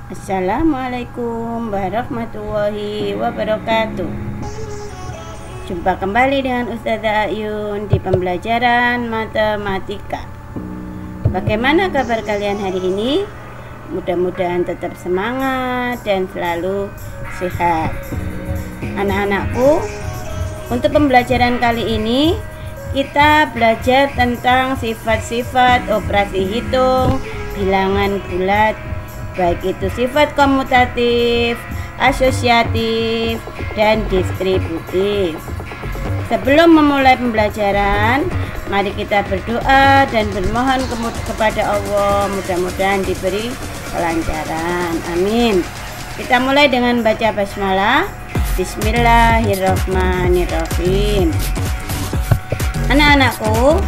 Assalamualaikum warahmatullahi wabarakatuh. Jumpa kembali dengan Ustazah Ayun di pembelajaran matematika. Bagaimana kabar kalian hari ini? Mudah-mudahan tetap semangat dan selalu sehat. Anak-anakku, untuk pembelajaran kali ini kita belajar tentang sifat-sifat operasi hitung bilangan bulat, baik itu sifat komutatif, asosiatif, dan distributif. Sebelum memulai pembelajaran, mari kita berdoa dan bermohon kepada Allah, mudah-mudahan diberi kelancaran. Amin. Kita mulai dengan baca basmalah. Bismillahirrahmanirrahim. Anak-anakku,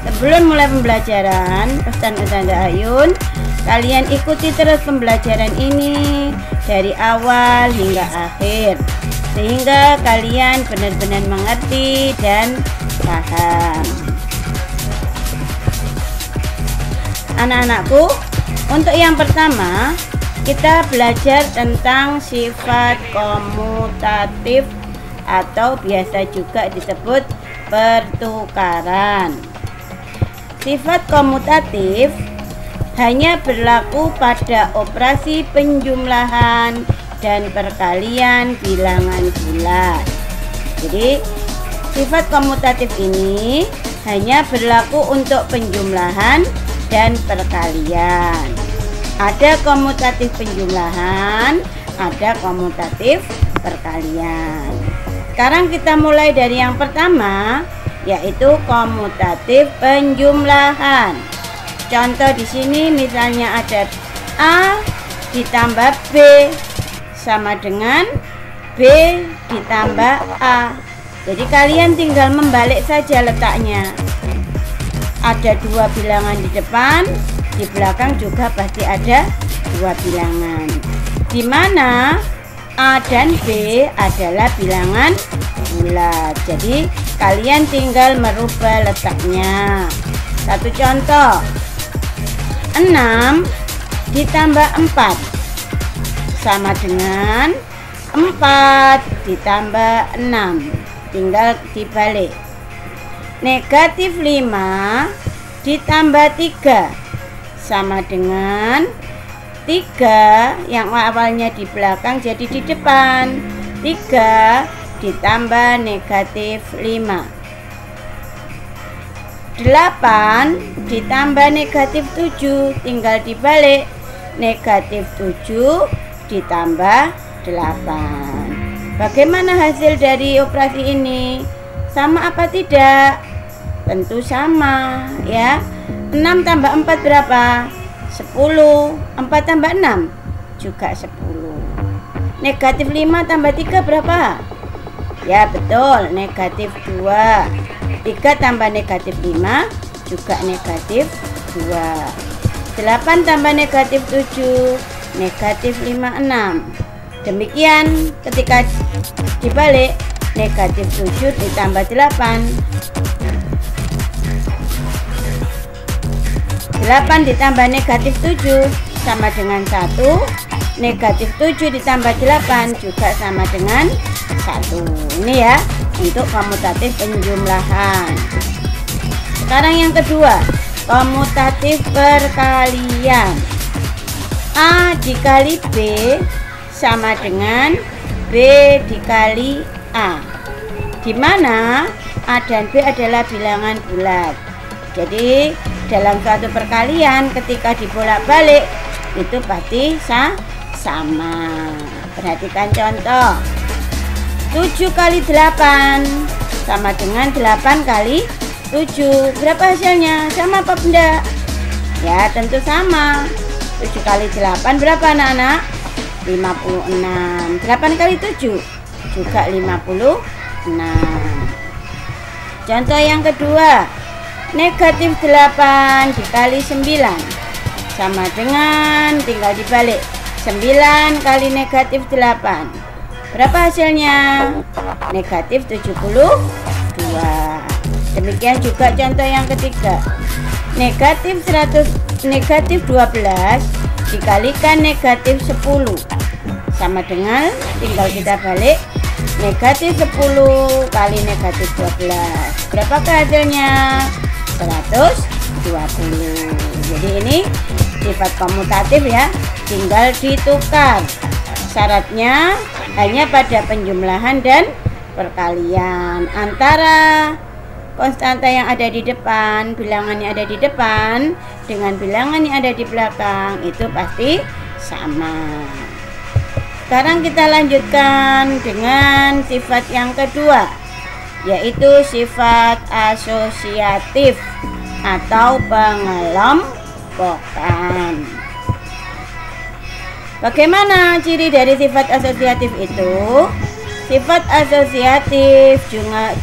sebelum mulai pembelajaran, pesan Ustazah Ayun, kalian ikuti terus pembelajaran ini dari awal hingga akhir, sehingga kalian benar-benar mengerti dan paham. Anak-anakku, untuk yang pertama, kita belajar tentang sifat komutatif atau biasa juga disebut pertukaran. Sifat komutatif hanya berlaku pada operasi penjumlahan dan perkalian bilangan bulat. Jadi sifat komutatif ini hanya berlaku untuk penjumlahan dan perkalian. Ada komutatif penjumlahan, ada komutatif perkalian. Sekarang kita mulai dari yang pertama, yaitu komutatif penjumlahan. Contoh di sini misalnya ada A ditambah B sama dengan B ditambah A. Jadi kalian tinggal membalik saja letaknya. Ada dua bilangan di depan, di belakang juga pasti ada dua bilangan, di mana A dan B adalah bilangan bulat. Jadi kalian tinggal merubah letaknya. Satu contoh, 6 ditambah 4 sama dengan 4 ditambah 6. Tinggal dibalik. Negatif 5 ditambah 3 sama dengan 3 yang awalnya di belakang jadi di depan. 3 ditambah negatif 5. 8 ditambah negatif 7, tinggal dibalik. Negatif 7 ditambah 8. Bagaimana hasil dari operasi ini? Sama apa tidak? Tentu sama, ya. 6 tambah 4 berapa? 10. 4 tambah 6 juga 10. Negatif 5 tambah 3 berapa? Ya betul, negatif 2. 3 tambah negatif 5 juga negatif 2. 8 tambah negatif 7, negatif 56. Demikian ketika dibalik, negatif 7 ditambah 8. 8 ditambah negatif 7 sama dengan 1. Negatif 7 ditambah 8 juga sama dengan 1. Ini ya, untuk komutatif penjumlahan. Sekarang yang kedua, komutatif perkalian. A dikali B sama dengan B dikali A, di mana A dan B adalah bilangan bulat. Jadi dalam suatu perkalian ketika dibolak-balik itu pasti sama. Perhatikan contoh, 7 kali 8 sama dengan 8 kali 7. Berapa hasilnya? Sama apa benda? Ya tentu sama. 7 kali 8 berapa anak-anak? 56. 8 kali 7 juga 56. Contoh yang kedua, negatif 8 dikali 9 sama dengan, tinggal dibalik, 9 kali negatif 8. Berapa hasilnya? Negatif 72. Demikian juga contoh yang ketiga, negatif 12 dikalikan negatif 10 sama dengan, tinggal kita balik, negatif 10 kali negatif 12. Berapakah hasilnya? 120. Jadi ini sifat komutatif ya, tinggal ditukar. Syaratnya hanya pada penjumlahan dan perkalian antara konstanta yang ada di depan, bilangan yang ada di depan dengan bilangan yang ada di belakang itu pasti sama. Sekarang kita lanjutkan dengan sifat yang kedua, yaitu sifat asosiatif atau pengelompokan. Bagaimana ciri dari sifat asosiatif itu? Sifat asosiatif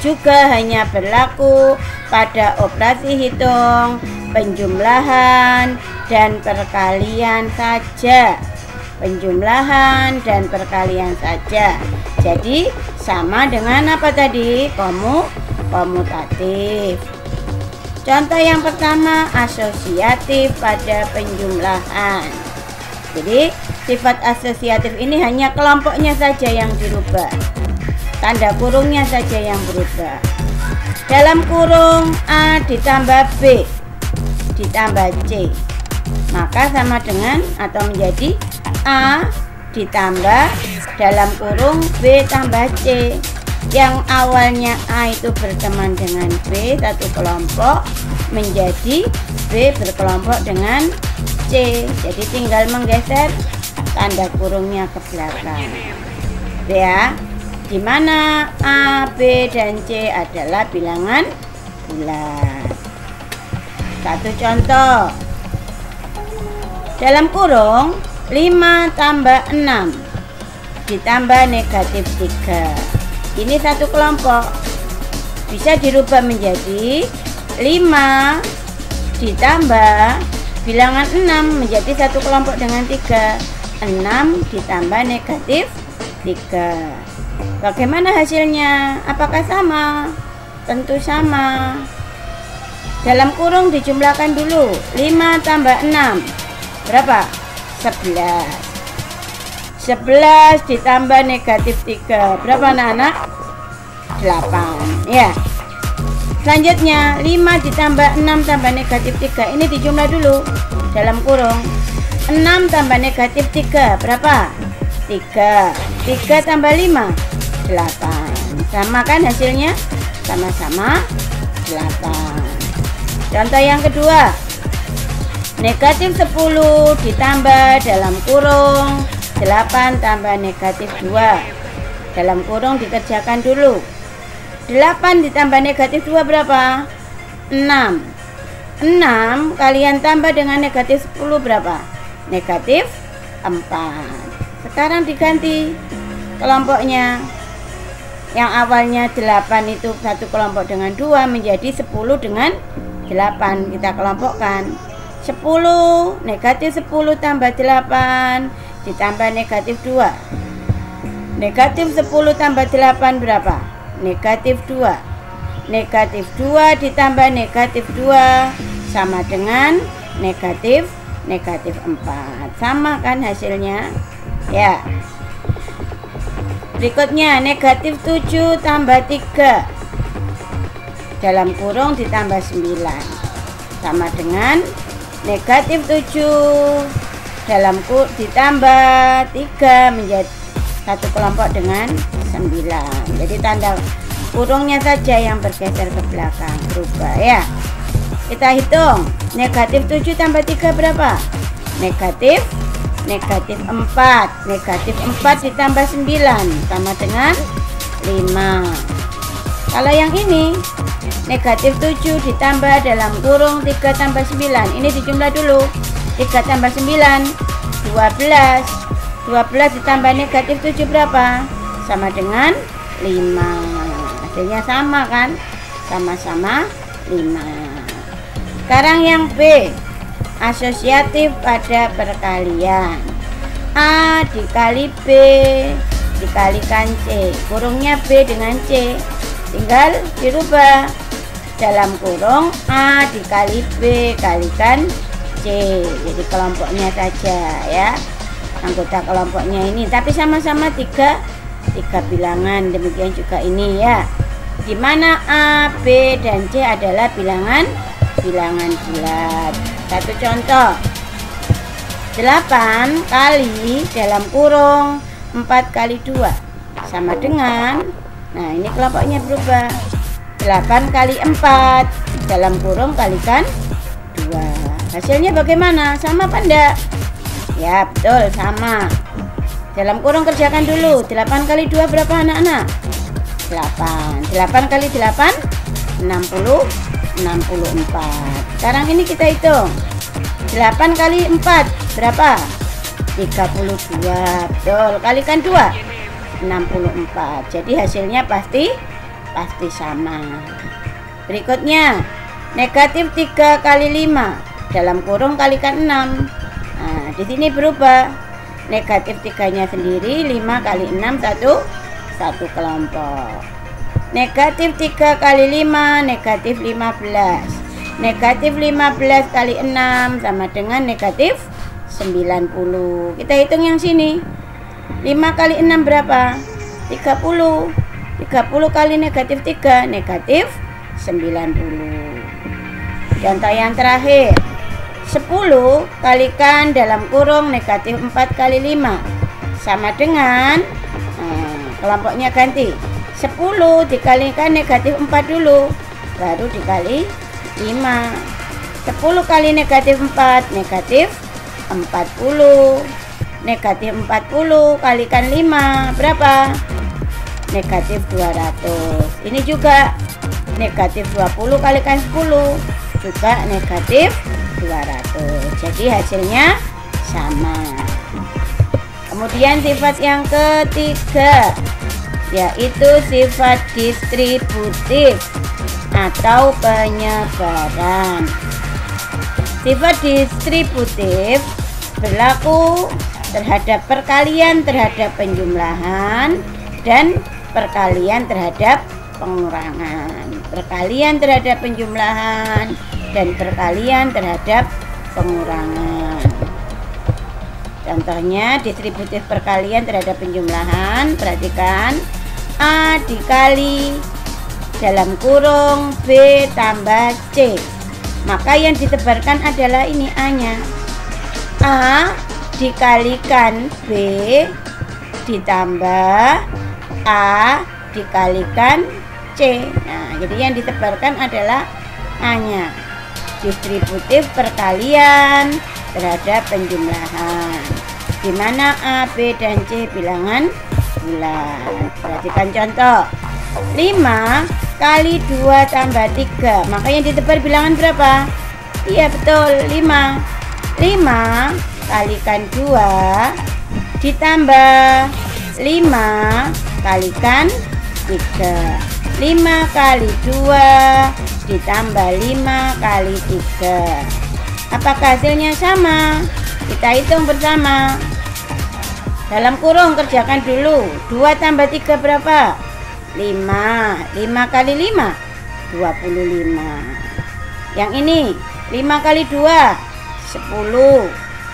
juga hanya berlaku pada operasi hitung, penjumlahan, dan perkalian saja. Penjumlahan dan perkalian saja. Jadi sama dengan apa tadi? Komutatif. Contoh yang pertama, asosiatif pada penjumlahan. Jadi sifat asosiatif ini hanya kelompoknya saja yang dirubah, tanda kurungnya saja yang berubah. Dalam kurung A ditambah B ditambah C, maka sama dengan atau menjadi A ditambah dalam kurung B tambah C. Yang awalnya A itu berteman dengan B satu kelompok, menjadi B berkelompok dengan C. Jadi tinggal menggeser tanda kurungnya ke belakang. Ya, di mana A, B, dan C adalah bilangan bulat. Satu contoh. Dalam kurung 5 tambah 6 ditambah negatif 3. Ini satu kelompok. Bisa dirubah menjadi 5 ditambah bilangan 6 menjadi satu kelompok dengan 3. 6 ditambah negatif 3. Bagaimana hasilnya? Apakah sama? Tentu sama. Dalam kurung dijumlahkan dulu. 5 tambah 6 berapa? 11. 11 ditambah negatif 3 berapa anak-anak? 8. Ya. Selanjutnya 5 ditambah 6 tambah negatif 3. Ini dijumlah dulu dalam kurung. 6 tambah negatif 3 berapa? 3. 3 tambah 5 8. Sama kan hasilnya? Sama-sama 8. Contoh yang kedua, negatif 10 ditambah dalam kurung 8 tambah negatif 2. Dalam kurung dikerjakan dulu. 8 ditambah negatif 2 berapa? 6. 6 kalian tambah dengan negatif 10 berapa? Negatif 4. Sekarang diganti kelompoknya. Yang awalnya 8 itu satu kelompok dengan 2 menjadi 10 dengan 8. Kita kelompokkan. 10 negatif 10 tambah 8 ditambah negatif 2. Negatif 10 tambah 8 berapa? Negatif 2. Negatif 2 ditambah negatif 2 sama dengan negatif 4. Sama kan hasilnya? Ya. Berikutnya negatif 7 tambah 3 dalam kurung ditambah 9 sama dengan negatif 7 dalam kurung ditambah 3 menjadi satu kelompok dengan 9. Jadi tanda kurungnya saja yang bergeser ke belakang berubah ya. Kita hitung. Negatif 7 tambah 3 berapa? Negatif 4. Negatif 4 ditambah 9 sama dengan 5. Kalau yang ini negatif 7 ditambah dalam kurung 3 tambah 9. Ini dijumlah dulu. 3 tambah 9 12. 12 ditambah negatif 7 berapa? Sama dengan 5. Hasilnya sama kan? Sama-sama 5. Sekarang yang B, asosiatif pada perkalian. A dikali B dikalikan C. Kurungnya B dengan C. Tinggal dirubah. Dalam kurung A dikali B kalikan C. Jadi kelompoknya saja ya, anggota kelompoknya ini, tapi sama-sama tiga bilangan. Demikian juga ini ya, dimana A, B, dan C adalah bilangan bulat. Satu contoh, 8 kali dalam kurung 4 kali 2 sama dengan, nah ini kelompoknya berubah, 8 kali 4 dalam kurung kalikan 2. Hasilnya bagaimana? Sama apa enggak? Ya betul, sama. Dalam kurung kerjakan dulu. 8 kali 2 berapa anak-anak? 8. 8 kali 8 64. Sekarang ini kita hitung. 8 kali 4 berapa? 32. Betul, kalikan 2 64. Jadi hasilnya pasti sama. Berikutnya, negatif 3 kali 5 dalam kurung kalikan 6. Nah, di sini berubah. Negatif 3-nya sendiri, 5 kali 6 satu kelompok. Negatif 3 kali 5 negatif 15. Negatif 15 kali 6 sama dengan negatif 90. Kita hitung yang sini. 5 kali 6 berapa? 30. 30 kali negatif 3 negatif 90. Contoh yang terakhir, 10 kalikan dalam kurung negatif 4 kali 5 sama dengan, kelompoknya ganti, 10 dikalikan negatif 4 dulu, baru dikali 5. 10 kali negatif 4 negatif 40. Negatif 40 kalikan 5 berapa? Negatif 200. Ini juga negatif 20 kalikan 10 juga negatif 200. Jadi hasilnya sama. Kemudian sifat yang ketiga, yaitu sifat distributif atau penyebaran. Sifat distributif berlaku terhadap perkalian terhadap penjumlahan dan perkalian terhadap pengurangan. Perkalian terhadap penjumlahan dan perkalian terhadap pengurangan. Contohnya distributif perkalian terhadap penjumlahan, perhatikan, A dikali dalam kurung B tambah C. Maka yang ditebarkan adalah ini A-nya. A dikalikan B ditambah A dikalikan C. Nah, jadi yang ditebarkan adalah A-nya. Distributif perkalian terhadap penjumlahan, di mana A, B, dan C bilangan bulat. Perhatikan contoh, 5 kali 2 tambah 3, maka yang ditebar bilangan berapa? Iya betul, 5. 5 kalikan 2 ditambah 5 kalikan 3. 5 kali 2 ditambah 5 kali 3. Apakah hasilnya sama? Kita hitung bersama. Dalam kurung kerjakan dulu. 2 tambah 3 berapa? 5. 5 kali 5 25. Yang ini 5 kali 2 10.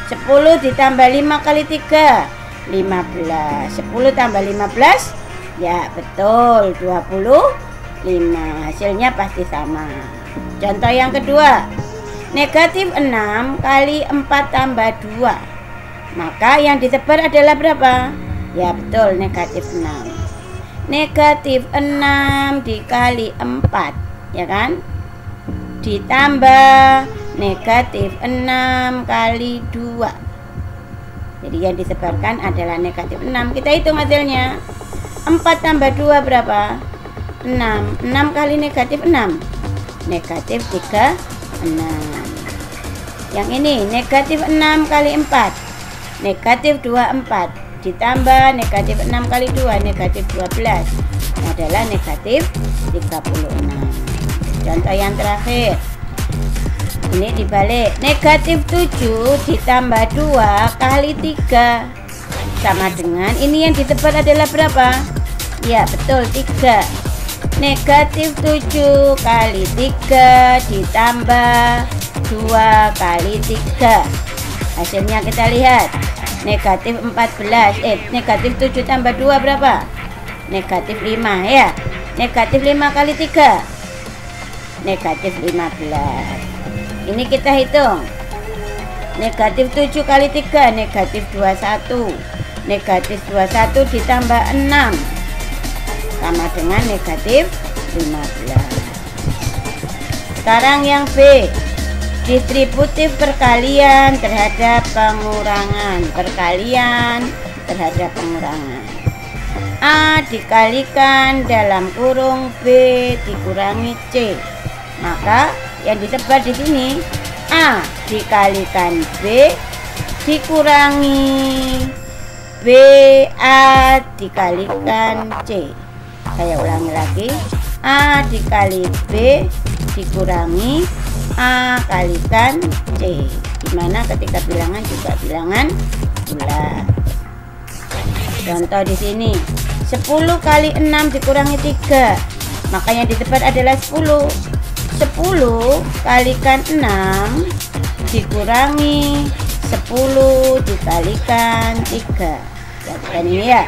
10 ditambah 5 kali 3 15. 10 tambah 15, ya betul 25. Hasilnya pasti sama. Contoh yang kedua, negatif 6 kali 4 tambah 2, maka yang ditebar adalah berapa? Ya betul, negatif 6. Negatif 6 dikali 4, ya kan, ditambah negatif 6 kali 2. Jadi yang disebarkan adalah negatif 6. Kita hitung hasilnya. 4 tambah 2 berapa? 6. 6 kali negatif 6 negatif 36. Yang ini negatif 6 kali 4 negatif 24 ditambah negatif 6 kali 2 negatif 12 adalah negatif 36. Contoh yang terakhir, ini dibalik, negatif 7 ditambah 2 kali 3 sama dengan, ini yang ditebar adalah berapa? Ya betul, 3. Negatif 7 kali 3 ditambah 2 kali 3. Hasilnya kita lihat. Negatif 14. Negatif 7 tambah 2 berapa? Negatif 5 ya. Negatif 5 kali 3. Negatif 15. Ini kita hitung. Negatif 7 kali 3. Negatif 21. Negatif 21 ditambah 6 sama dengan negatif 15. Sekarang yang B, distributif perkalian terhadap pengurangan. Perkalian terhadap pengurangan. A dikalikan dalam kurung B dikurangi C. Maka yang disebar di sini A dikalikan B dikurangi B A dikalikan C. Saya ulangi lagi. A dikali B dikurangi A kalikan C. Dimana ketika bilangan juga bilangan bulat. Contoh di sini 10 kali 6 dikurangi 3. Maka yang disebar adalah 10. 10 kalikan 6 dikurangi 10 dikalikan 3. Lihat ini ya.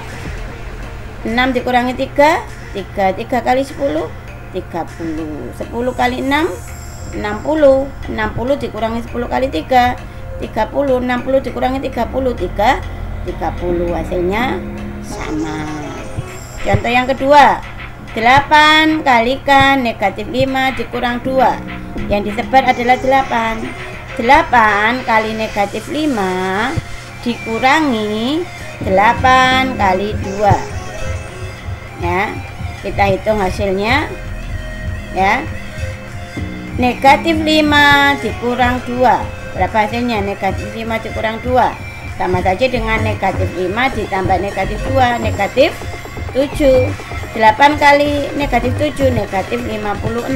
6 dikurangi 3, 3 kali 10, 30. 10 kali 6, 60. 60 dikurangi 10 kali 3, 30. 60 dikurangi 30, 30. Hasilnya sama. Contoh yang kedua, 8 kalikan negatif 5 dikurang 2. Yang disebar adalah 8. 8 kali negatif 5 dikurangi 8 kali 2. Ya, kita hitung hasilnya ya. Negatif 5 dikurang 2. Berapa hasilnya? Negatif 5 dikurang 2 sama saja dengan negatif 5 ditambah negatif 2, negatif 7. 8 kali negatif 7 negatif 56.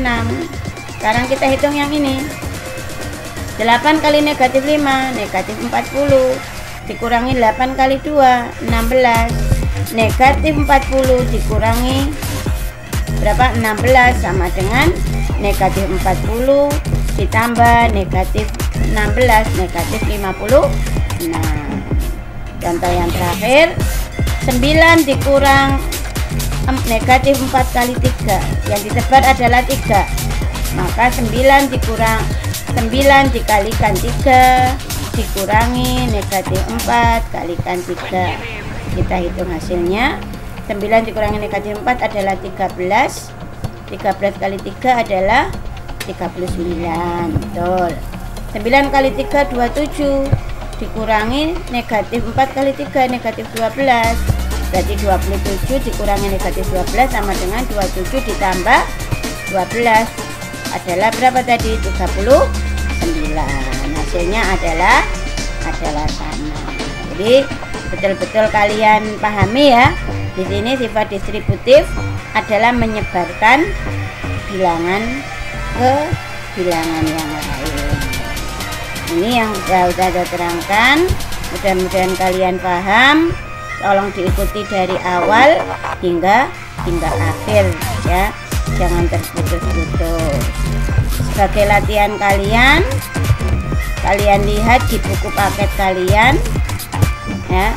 Sekarang kita hitung yang ini. 8 kali negatif 5 negatif 40 dikurangi 8 kali 2, 16. Negatif 40 dikurangi berapa? 16 sama dengan negatif 40 ditambah negatif 16, negatif 50. Nah, contoh yang terakhir, 9 dikurang negatif 4 kali 3. Yang disebar adalah 3. Maka 9 dikurang 9 dikalikan 3 dikurangi negatif 4 kalikan 3. Kita hitung hasilnya. 9 dikurangi negatif 4 adalah 13. 13 kali 3 adalah 39. Betul. 9 kali 3 27 dikurangi negatif 4 kali 3 negatif 12. Berarti 27 dikurangi negatif 12 sama dengan 27 ditambah 12 adalah berapa tadi? 39. Hasilnya adalah sama. Jadi betul-betul kalian pahami ya. Di sini sifat distributif adalah menyebarkan bilangan ke bilangan yang lain. Ini yang sudah saya terangkan. Mudah-mudahan kalian paham. Tolong diikuti dari awal hingga akhir ya. Jangan terputus-putus. Sebagai latihan kalian lihat di buku paket kalian ya.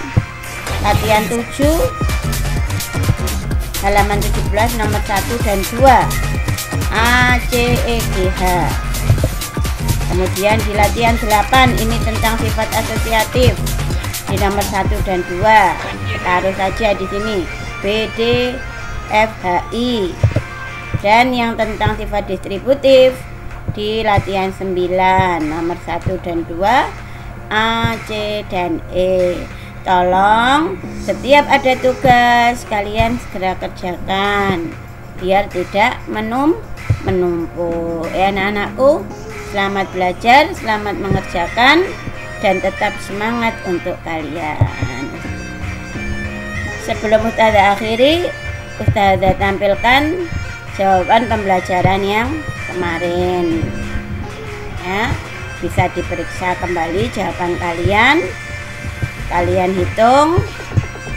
Latihan 7 halaman 17 nomor 1 dan 2 A, C, E, G, H. Kemudian di latihan 8 ini tentang sifat asosiatif. Di nomor 1 dan 2 taruh saja di sini B, D, F, H, I. Dan yang tentang sifat distributif di latihan 9 nomor 1 dan 2 A, C, dan E. Tolong setiap ada tugas kalian segera kerjakan biar tidak menumpuk ya anak-anakku. Selamat belajar, selamat mengerjakan, dan tetap semangat untuk kalian. Sebelum Ustazah akhiri, Ustazah tampilkan jawaban pembelajaran yang kemarin ya. Bisa diperiksa kembali jawaban kalian. Kalian hitung.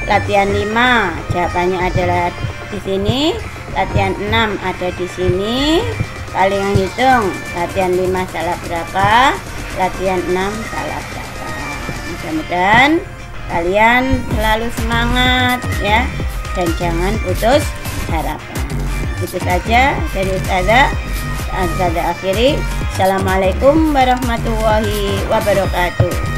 Latihan 5 jawabannya adalah di sini. Latihan 6 ada di sini. kalian hitung latihan 5 salah berapa, latihan 6 salah berapa. Mudah-mudahan kalian selalu semangat ya, dan jangan putus harapan. Itu saja dari Ustazah akhiri. Assalamualaikum warahmatullahi wabarakatuh.